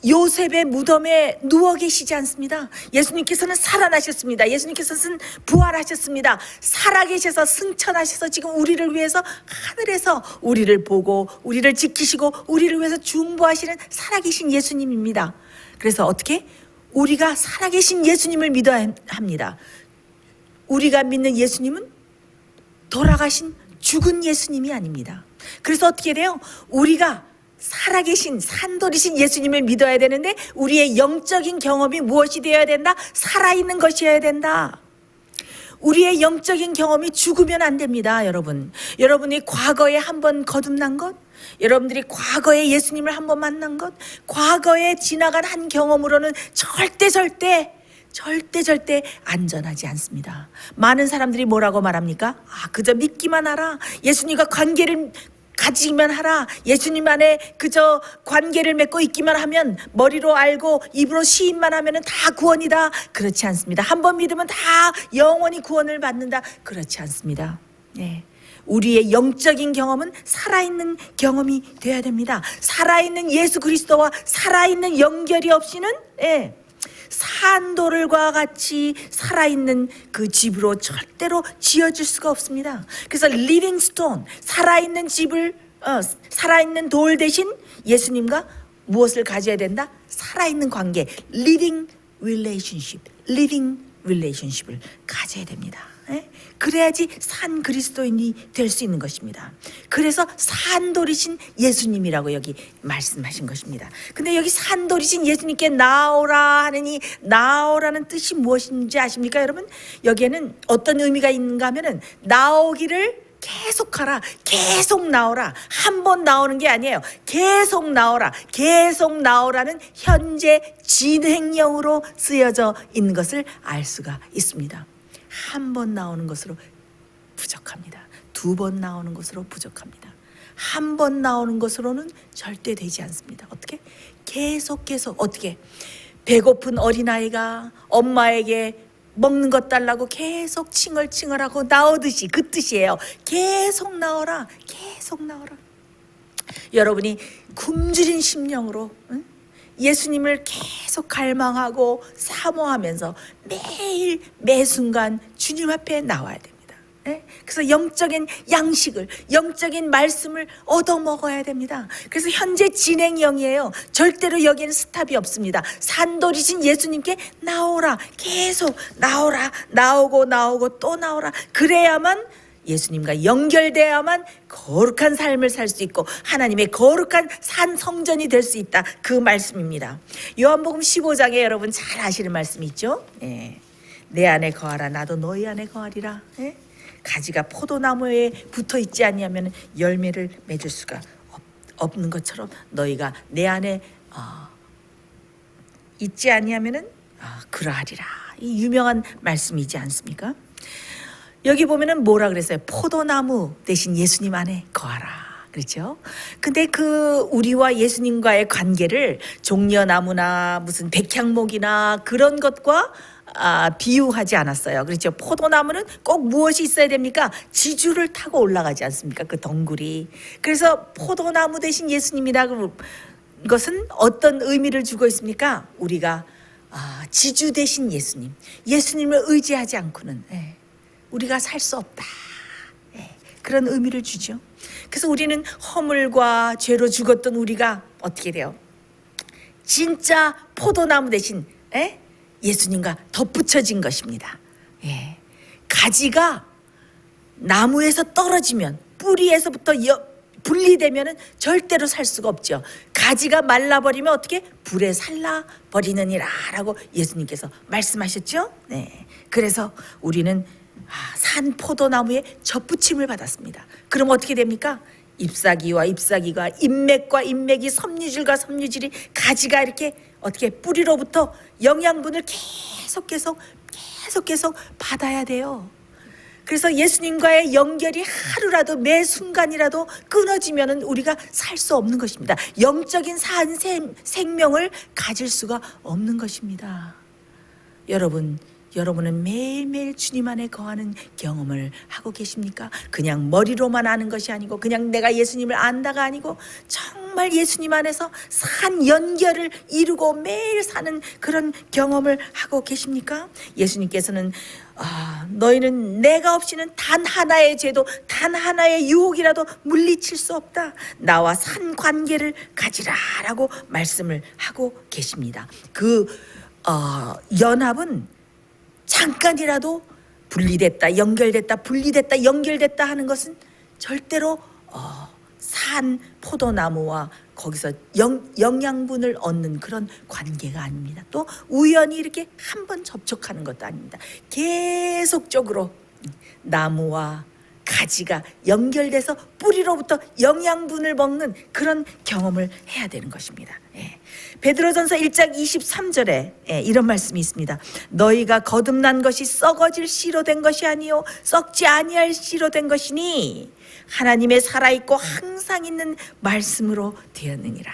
요셉의 무덤에 누워 계시지 않습니다. 예수님께서는 살아나셨습니다. 예수님께서는 부활하셨습니다. 살아계셔서 승천하셔서 지금 우리를 위해서 하늘에서 우리를 보고 우리를 지키시고 우리를 위해서 중보하시는 살아계신 예수님입니다. 그래서 어떻게? 우리가 살아계신 예수님을 믿어야 합니다. 우리가 믿는 예수님은 돌아가신 죽은 예수님이 아닙니다. 그래서 어떻게 돼요? 우리가 살아계신 산돌이신 예수님을 믿어야 되는데 우리의 영적인 경험이 무엇이 되어야 된다? 살아있는 것이어야 된다. 우리의 영적인 경험이 죽으면 안 됩니다. 여러분이 과거에 한번 거듭난 것, 여러분들이 과거에 예수님을 한번 만난 것, 과거에 지나간 한 경험으로는 절대 안전하지 않습니다. 많은 사람들이 뭐라고 말합니까? 그저 믿기만 하라. 예수님과 관계를 가지기만 하라. 예수님 안에 그저 관계를 맺고 있기만 하면, 머리로 알고 입으로 시인만 하면 다 구원이다. 그렇지 않습니다. 한번 믿으면 다 영원히 구원을 받는다. 그렇지 않습니다. 우리의 영적인 경험은 살아있는 경험이 되어야 됩니다. 살아있는 예수 그리스도와 살아있는 연결이 없이는 산돌과 같이 살아있는 그 집으로 절대로 지어질 수가 없습니다. 그래서 리빙 스톤, 살아있는 집을 살아있는 돌 대신 예수님과 무엇을 가져야 된다? 살아있는 관계, 리빙 릴레이션십을 가져야 됩니다. 그래야지 산 그리스도인이 될 수 있는 것입니다. 그래서 산돌이신 예수님이라고 여기 말씀하신 것입니다. 근데 여기 산돌이신 예수님께 나오라 하느니, 나오라는 뜻이 무엇인지 아십니까 여러분? 여기에는 어떤 의미가 있는가 하면은 나오기를 계속하라, 계속 나오라. 한 번 나오는 게 아니에요. 계속 나오라, 계속 나오라는 현재 진행형으로 쓰여져 있는 것을 알 수가 있습니다. 한 번 나오는 것으로 부족합니다. 두 번 나오는 것으로 부족합니다. 한 번 나오는 것으로는 절대 되지 않습니다. 어떻게? 계속 어떻게? 배고픈 어린아이가 엄마에게 먹는 것 달라고 계속 칭얼칭얼하고 나오듯이 그 뜻이에요. 계속 나오라, 계속 나오라. 여러분이 굶주린 심령으로 예수님을 계속 갈망하고 사모하면서 매일 매순간 주님 앞에 나와야 됩니다. 그래서 영적인 양식을, 영적인 말씀을 얻어 먹어야 됩니다. 그래서 현재 진행형이에요. 절대로 여기에는 스탑이 없습니다. 산돌이신 예수님께 나오라, 계속 나오라, 나오고 또 나오라. 그래야만 예수님과 연결돼야만 거룩한 삶을 살 수 있고 하나님의 거룩한 산 성전이 될 수 있다, 그 말씀입니다. 요한복음 15장에 여러분 잘 아시는 말씀이 있죠. 내 안에 거하라, 나도 너희 안에 거하리라. 가지가 포도나무에 붙어 있지 않냐면 열매를 맺을 수가 없는 것처럼 너희가 내 안에 있지 않냐면은 그러하리라. 이 유명한 말씀이지 않습니까? 여기 보면은 뭐라 그랬어요? 포도나무 대신 예수님 안에 거하라. 그렇죠? 근데 그 우리와 예수님과의 관계를 종려나무나 무슨 백향목이나 그런 것과 비유하지 않았어요. 그렇죠? 포도나무는 꼭 무엇이 있어야 됩니까? 지주를 타고 올라가지 않습니까? 그 덩굴이. 그래서 포도나무 대신 예수님이라는 것은 어떤 의미를 주고 있습니까? 우리가 지주 대신 예수님, 예수님을 의지하지 않고는 우리가 살 수 없다, 그런 의미를 주죠. 그래서 우리는 허물과 죄로 죽었던 우리가 어떻게 돼요? 진짜 포도나무 대신 예수님과 덧붙여진 것입니다. 가지가 나무에서 떨어지면, 뿌리에서부터 분리되면 절대로 살 수가 없죠. 가지가 말라버리면 어떻게? 불에 살라버리느니라 라고 예수님께서 말씀하셨죠. 그래서 우리는 산 포도나무에 젖붙임을 받았습니다. 그럼 어떻게 됩니까? ip사귀와 ip사귀가, 인맥과 인맥이, 섬유질과 섬유질이, 가지가 이렇게 어떻게 뿌리로부터 영양분을 계속 받아야 돼요. 그래서 예수님과의 연결이 하루라도, 매 순간이라도 끊어지면 우리가 살 수 없는 것입니다. 영적인 산 생명을 가질 수가 없는 것입니다. 여러분은 매일매일 주님 안에 거하는 경험을 하고 계십니까? 그냥 머리로만 아는 것이 아니고, 그냥 내가 예수님을 안다가 아니고, 정말 예수님 안에서 산 연결을 이루고 매일 사는 그런 경험을 하고 계십니까? 예수님께서는 너희는 내가 없이는 단 하나의 죄도, 단 하나의 유혹이라도 물리칠 수 없다. 나와 산 관계를 가지라 라고 말씀을 하고 계십니다. 그 연합은 잠깐이라도 분리됐다, 연결됐다, 분리됐다, 연결됐다 하는 것은 절대로 산 포도나무와 거기서 영양분을 얻는 그런 관계가 아닙니다. 또 우연히 이렇게 한번 접촉하는 것도 아닙니다. 계속적으로 나무와 가지가 연결돼서 뿌리로부터 영양분을 먹는 그런 경험을 해야 되는 것입니다. 베드로전서 1장 23절에 이런 말씀이 있습니다. 너희가 거듭난 것이 썩어질 씨로 된 것이 아니요 썩지 아니할 씨로 된 것이니 하나님의 살아있고 항상 있는 말씀으로 되었느니라.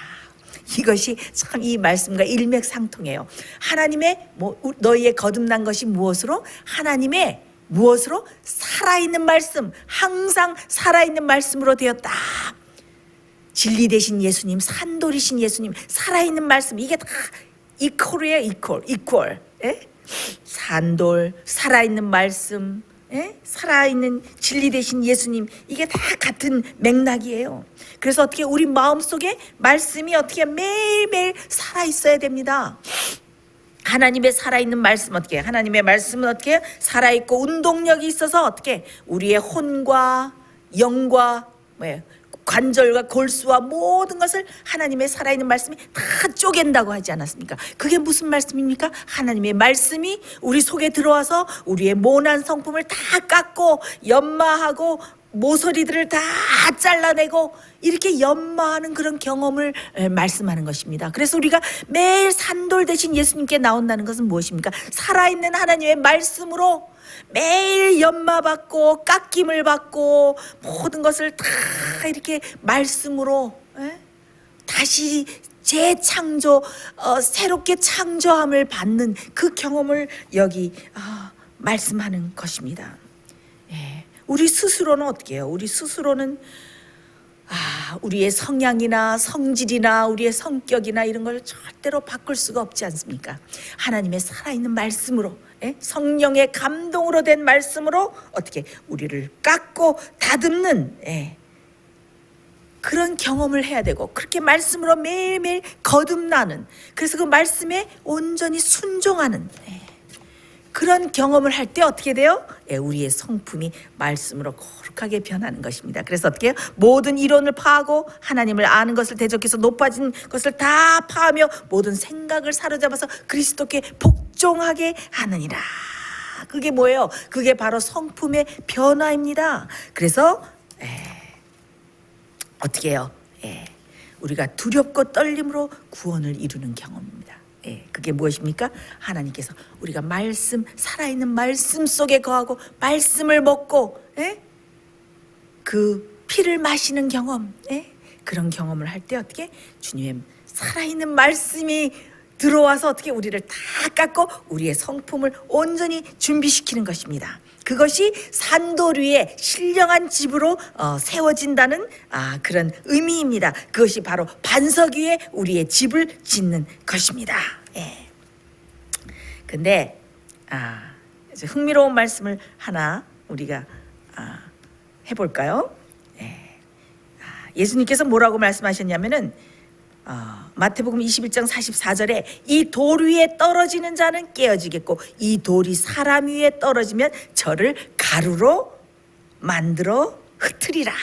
이것이 참 이 말씀과 일맥상통해요. 하나님의 너희의 거듭난 것이 무엇으로? 하나님의 무엇으로? 살아있는 말씀, 항상 살아있는 말씀으로 되었다. 진리 되신 예수님, 산돌이신 예수님, 살아있는 말씀, 이게 다 이퀄이에요. 이퀄. 산돌, 살아있는 말씀, 살아있는 진리 되신 예수님, 이게 다 같은 맥락이에요. 그래서 어떻게 우리 마음속에 말씀이 어떻게 매일매일 살아있어야 됩니다. 하나님의 살아있는 말씀 어떻게? 하나님의 말씀은 어떻게? 살아있고 운동력이 있어서 어떻게? 우리의 혼과 영과 관절과 골수와 모든 것을 하나님의 살아있는 말씀이 다 쪼갠다고 하지 않았습니까? 그게 무슨 말씀입니까? 하나님의 말씀이 우리 속에 들어와서 우리의 모난 성품을 다 깎고 연마하고 모서리들을 다 잘라내고 이렇게 연마하는 그런 경험을 말씀하는 것입니다. 그래서 우리가 매일 산돌 대신 예수님께 나온다는 것은 무엇입니까? 살아있는 하나님의 말씀으로 매일 연마받고 깎임을 받고 모든 것을 다 이렇게 말씀으로 다시 재창조, 새롭게 창조함을 받는 그 경험을 여기 말씀하는 것입니다. 예. 우리 스스로는 어떻게 해요? 우리 스스로는 우리의 성향이나 성질이나 우리의 성격이나 이런 걸 절대로 바꿀 수가 없지 않습니까? 하나님의 살아있는 말씀으로, 성령의 감동으로 된 말씀으로 어떻게 우리를 깎고 다듬는 그런 경험을 해야 되고, 그렇게 말씀으로 매일매일 거듭나는, 그래서 그 말씀에 온전히 순종하는 그런 경험을 할 때 어떻게 돼요? 우리의 성품이 말씀으로 거룩하게 변하는 것입니다. 그래서 어떻게 해요? 모든 이론을 파하고 하나님을 아는 것을 대적해서 높아진 것을 다 파하며 모든 생각을 사로잡아서 그리스도께 복종하게 하느니라. 그게 뭐예요? 그게 바로 성품의 변화입니다. 그래서 어떻게 해요? 우리가 두렵고 떨림으로 구원을 이루는 경험입니다. 그게 무엇입니까? 하나님께서 우리가 말씀, 살아있는 말씀 속에 거하고 말씀을 먹고 그 피를 마시는 경험, 그런 경험을 할 때 어떻게 주님의 살아있는 말씀이 들어와서 어떻게 우리를 다 깎고 우리의 성품을 온전히 준비시키는 것입니다. 그것이 산돌 위에 신령한 집으로 세워진다는 그런 의미입니다. 그것이 바로 반석 위에 우리의 집을 짓는 것입니다. 근데 흥미로운 말씀을 하나 우리가 해볼까요? 예수님께서 뭐라고 말씀하셨냐면은 마태복음 21장 44절에 이 돌 위에 떨어지는 자는 깨어지겠고 이 돌이 사람 위에 떨어지면 저를 가루로 만들어 흩으리라.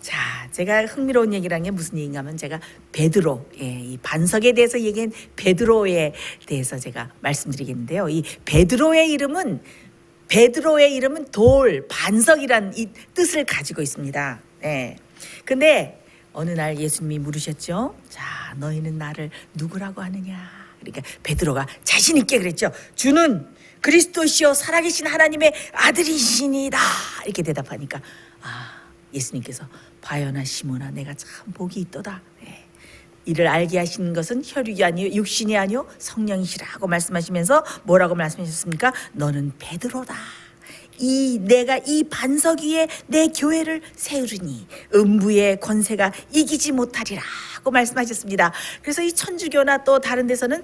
자, 제가 흥미로운 얘기라는 게 무슨 얘기인가 하면 제가 베드로, 이 반석에 대해서 얘기한 베드로에 대해서 제가 말씀드리겠는데요. 이 베드로의 이름은 돌, 반석이란 이 뜻을 가지고 있습니다. 근데 어느 날 예수님이 물으셨죠. 자, 너희는 나를 누구라고 하느냐? 그러니까 베드로가 자신 있게 그랬죠. 주는 그리스도시요 살아계신 하나님의 아들이시니이다. 이렇게 대답하니까 예수님께서 과연아 시몬아 내가 참 복이 있도다. 이를 알게 하신 것은 혈육이 아니요 육신이 아니요 성령이시라고 말씀하시면서 뭐라고 말씀하셨습니까? 너는 베드로다. 내가 이 반석 위에 내 교회를 세우리니 음부의 권세가 이기지 못하리라고 말씀하셨습니다. 그래서 이 천주교나 또 다른 데서는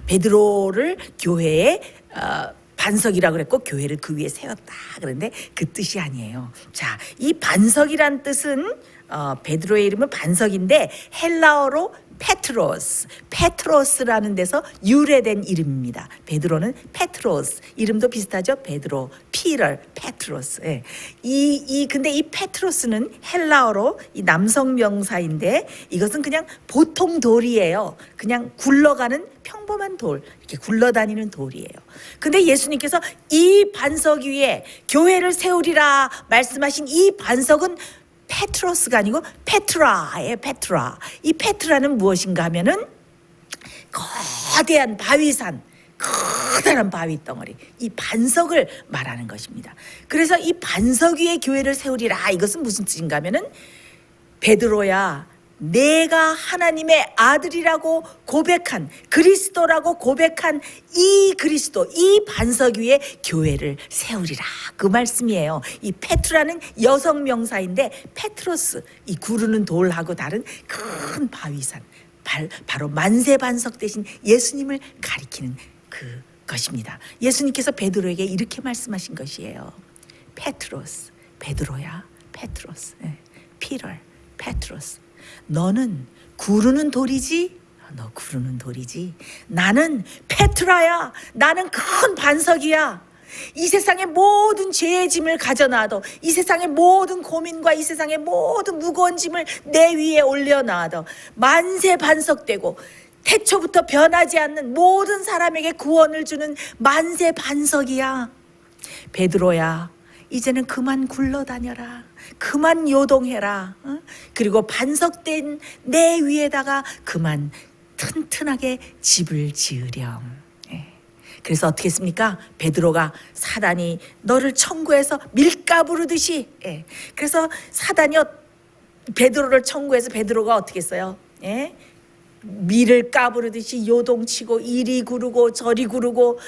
베드로를 교회의 반석이라고 그랬고 교회를 그 위에 세웠다. 그런데 그 뜻이 아니에요. 자, 이 반석이란 뜻은 베드로의 이름은 반석인데 헬라어로 페트로스라는 데서 유래된 이름입니다. 베드로는 페트로스, 이름도 비슷하죠. 베드로, 피터, 페트로스. 근데 이 페트로스는 헬라어로 이 남성 명사인데 이것은 그냥 보통 돌이에요. 그냥 굴러가는 평범한 돌, 이렇게 굴러다니는 돌이에요. 근데 예수님께서 이 반석 위에 교회를 세우리라 말씀하신 이 반석은 페트로스가 아니고 페트라예요. 페트라. 이 페트라는 무엇인가 하면은 거대한 바위산, 커다란 바위 덩어리, 이 반석을 말하는 것입니다. 그래서 이 반석 위에 교회를 세우리라 이것은 무슨 뜻인가 하면은 베드로야 내가 하나님의 아들이라고 고백한 그리스도라고 고백한 이 그리스도 이 반석 위에 교회를 세우리라 그 말씀이에요. 이 페트라는 여성 명사인데 페트로스 이 구르는 돌하고 다른 큰 바위산 바로 만세 반석 대신 예수님을 가리키는 그 것입니다. 예수님께서 베드로에게 이렇게 말씀하신 것이에요. 페트로스 베드로야 페트로스 피터 페트로스 너는 구르는 돌이지? 너 구르는 돌이지? 나는 페트라야. 나는 큰 반석이야. 이 세상의 모든 죄의 짐을 가져놔도 이 세상의 모든 고민과 이 세상의 모든 무거운 짐을 내 위에 올려놔도 만세 반석되고 태초부터 변하지 않는 모든 사람에게 구원을 주는 만세 반석이야. 베드로야 이제는 그만 굴러다녀라. 그만 요동해라. 그리고 반석된 내 위에다가 그만 튼튼하게 집을 지으렴. 그래서 어떻게 했습니까? 베드로가 사단이 너를 청구해서 밀가 부르듯이 그래서 사단이 베드로를 청구해서 베드로가 어떻게 했어요? 밀을 까부르듯이 요동치고 이리 구르고 저리 구르고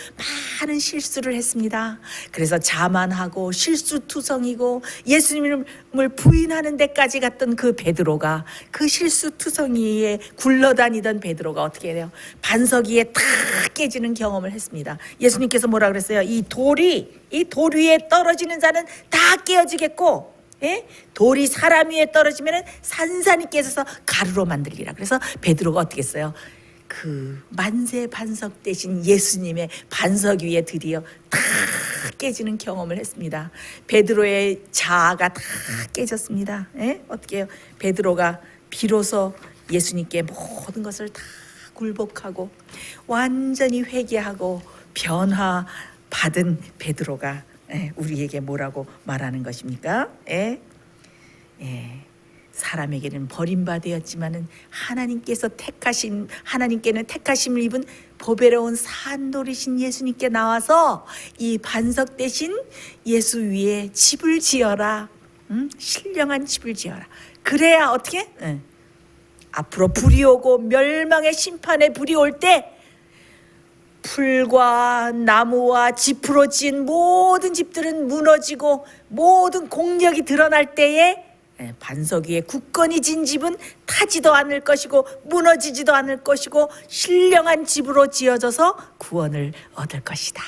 많은 실수를 했습니다. 그래서 자만하고 실수투성이고 예수님을 부인하는 데까지 갔던 그 베드로가, 그 실수투성이에 굴러다니던 베드로가 어떻게 해요? 반석 위에 탁 깨지는 경험을 했습니다. 예수님께서 뭐라 그랬어요? 이 돌 위에 떨어지는 자는 다 깨어지겠고, 예? 돌이 사람 위에 떨어지면 산산이 깨져서 가루로 만들리라. 그래서 베드로가 어떻게 했어요? 그 만세 반석 대신 예수님의 반석 위에 드디어 다 깨지는 경험을 했습니다. 베드로의 자아가 다 깨졌습니다. 예? 어떻게 해요? 베드로가 비로소 예수님께 모든 것을 다 굴복하고 완전히 회개하고 변화받은 베드로가 우리에게 뭐라고 말하는 것입니까? 사람에게는 버림받았지만은 하나님께는 택하심을 입은 보배로운 산돌이신 예수님께 나와서 이 반석 대신 예수 위에 집을 지어라. 신령한 집을 지어라. 그래야 어떻게? 앞으로 불이 오고 멸망의 심판의 불이 올 때 풀과 나무와 짚으로 지은 모든 집들은 무너지고 모든 공력이 드러날 때에 반석 위에 굳건히 진 집은 타지도 않을 것이고 무너지지도 않을 것이고 신령한 집으로 지어져서 구원을 얻을 것이다.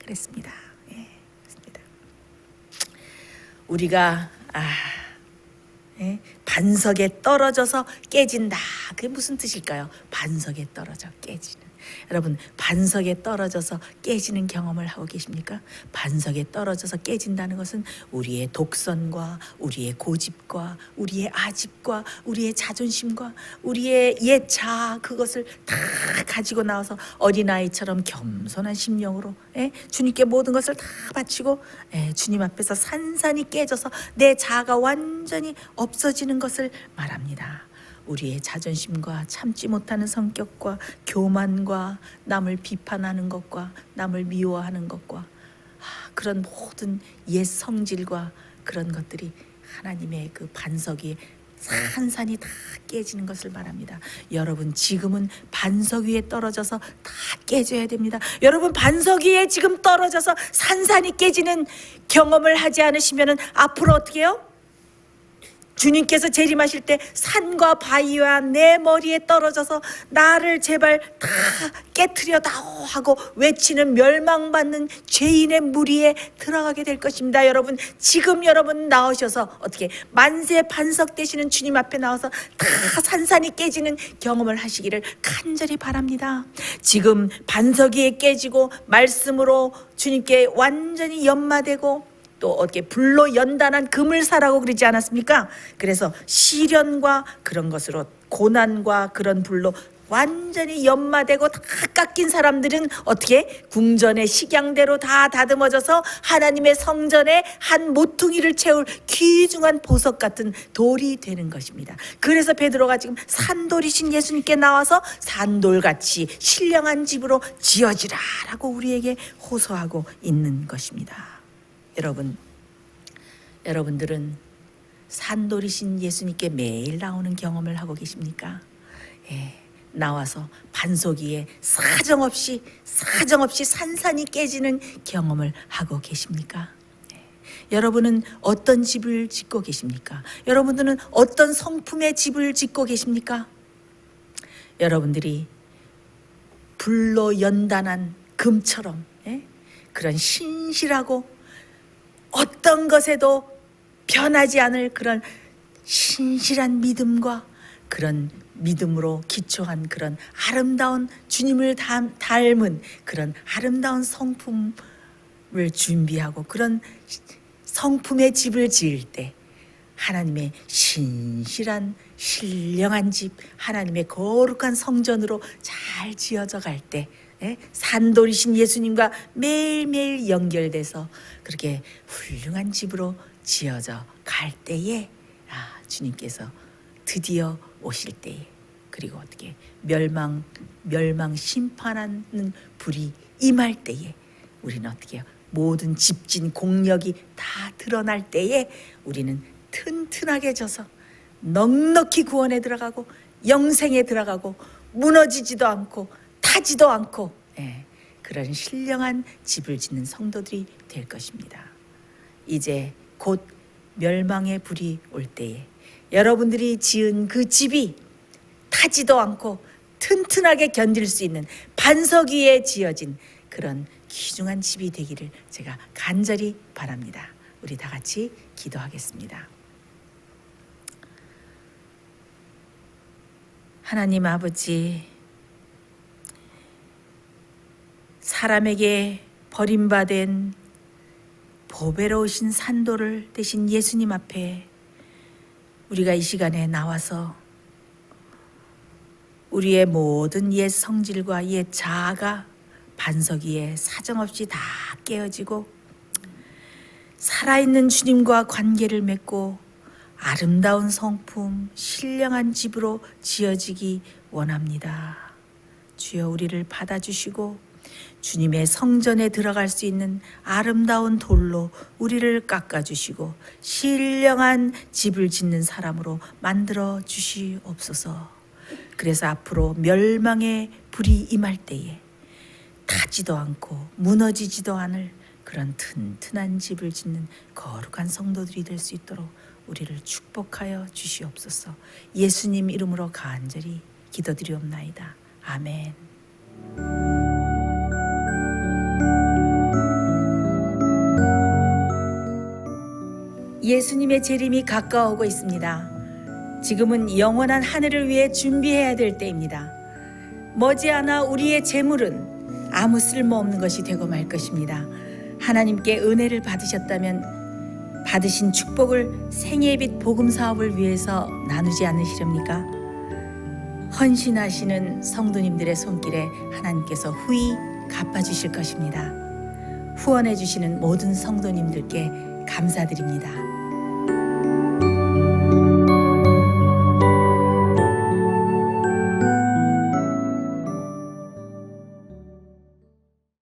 그랬습니다. 그렇습니다. 우리가 반석에 떨어져서 깨진다. 그게 무슨 뜻일까요? 반석에 떨어져 깨지는. 여러분, 반석에 떨어져서 깨지는 경험을 하고 계십니까? 반석에 떨어져서 깨진다는 것은 우리의 독선과 우리의 고집과 우리의 아집과 우리의 자존심과 우리의 옛 자아, 그것을 다 가지고 나와서 어린아이처럼 겸손한 심령으로 주님께 모든 것을 다 바치고 주님 앞에서 산산이 깨져서 내 자아가 완전히 없어지는 것을 말합니다. 우리의 자존심과 참지 못하는 성격과 교만과 남을 비판하는 것과 남을 미워하는 것과 그런 모든 옛 성질과 그런 것들이 하나님의 그 반석이 산산이 다 깨지는 것을 말합니다. 여러분, 지금은 반석 위에 떨어져서 다 깨져야 됩니다. 여러분, 반석 위에 지금 떨어져서 산산이 깨지는 경험을 하지 않으시면 앞으로 어떻게 해요? 주님께서 재림하실 때 산과 바위와 내 머리에 떨어져서 나를 제발 다 깨트려 다오 하고 외치는 멸망받는 죄인의 무리에 들어가게 될 것입니다. 여러분, 지금 여러분 나오셔서 어떻게 만세 반석 되시는 주님 앞에 나와서 다 산산이 깨지는 경험을 하시기를 간절히 바랍니다. 지금 반석 위에 깨지고 말씀으로 주님께 완전히 연마되고 또 어떻게 불로 연단한 금을 사라고 그러지 않았습니까? 그래서 시련과 그런 것으로 고난과 그런 불로 완전히 연마되고 다 깎인 사람들은 어떻게? 궁전의 식양대로 다 다듬어져서 하나님의 성전에 한 모퉁이를 채울 귀중한 보석 같은 돌이 되는 것입니다. 그래서 베드로가 지금 산돌이신 예수님께 나와서 산돌같이 신령한 집으로 지어지라 라고 우리에게 호소하고 있는 것입니다. 여러분들은 산돌이신 예수님께 매일 나오는 경험을 하고 계십니까? 나와서 반석 위에 사정없이 산산이 깨지는 경험을 하고 계십니까? 여러분은 어떤 집을 짓고 계십니까? 여러분들은 어떤 성품의 집을 짓고 계십니까? 여러분들이 불로 연단한 금처럼 그런 신실하고 어떤 것에도 변하지 않을 그런 신실한 믿음과 그런 믿음으로 기초한 그런 아름다운 주님을 닮은 그런 아름다운 성품을 준비하고 그런 성품의 집을 지을 때 하나님의 신실한 신령한 집, 하나님의 거룩한 성전으로 잘 지어져 갈 때 산돌이신 예수님과 매일매일 연결돼서 그렇게 훌륭한 집으로 지어져 갈 때에 주님께서 드디어 오실 때에 그리고 어떻게 멸망 심판하는 불이 임할 때에 우리는 어떻게 해요? 모든 집진 공력이 다 드러날 때에 우리는 튼튼하게 져서 넉넉히 구원에 들어가고 영생에 들어가고 무너지지도 않고 타지도 않고 그런 신령한 집을 짓는 성도들이 될 것입니다. 이제 곧 멸망의 불이 올 때에 여러분들이 지은 그 집이 타지도 않고 튼튼하게 견딜 수 있는 반석 위에 지어진 그런 귀중한 집이 되기를 제가 간절히 바랍니다. 우리 다 같이 기도하겠습니다. 하나님 아버지, 사람에게 버림받은 보배로우신 산돌을 대신 예수님 앞에 우리가 이 시간에 나와서 우리의 모든 옛 성질과 옛 자아가 반석 위에 사정없이 다 깨어지고 살아있는 주님과 관계를 맺고 아름다운 성품, 신령한 집으로 지어지기 원합니다. 주여, 우리를 받아주시고 주님의 성전에 들어갈 수 있는 아름다운 돌로 우리를 깎아주시고 신령한 집을 짓는 사람으로 만들어 주시옵소서. 그래서 앞으로 멸망의 불이 임할 때에 타지도 않고 무너지지도 않을 그런 튼튼한 집을 짓는 거룩한 성도들이 될 수 있도록 우리를 축복하여 주시옵소서. 예수님 이름으로 간절히 기도드리옵나이다. 아멘. 예수님의 재림이 가까워오고 있습니다. 지금은 영원한 하늘을 위해 준비해야 될 때입니다. 머지않아 우리의 재물은 아무 쓸모없는 것이 되고 말 것입니다. 하나님께 은혜를 받으셨다면 받으신 축복을 생애의 빛 복음 사업을 위해서 나누지 않으시렵니까? 헌신하시는 성도님들의 손길에 하나님께서 후히 갚아주실 것입니다. 후원해 주시는 모든 성도님들께 감사드립니다.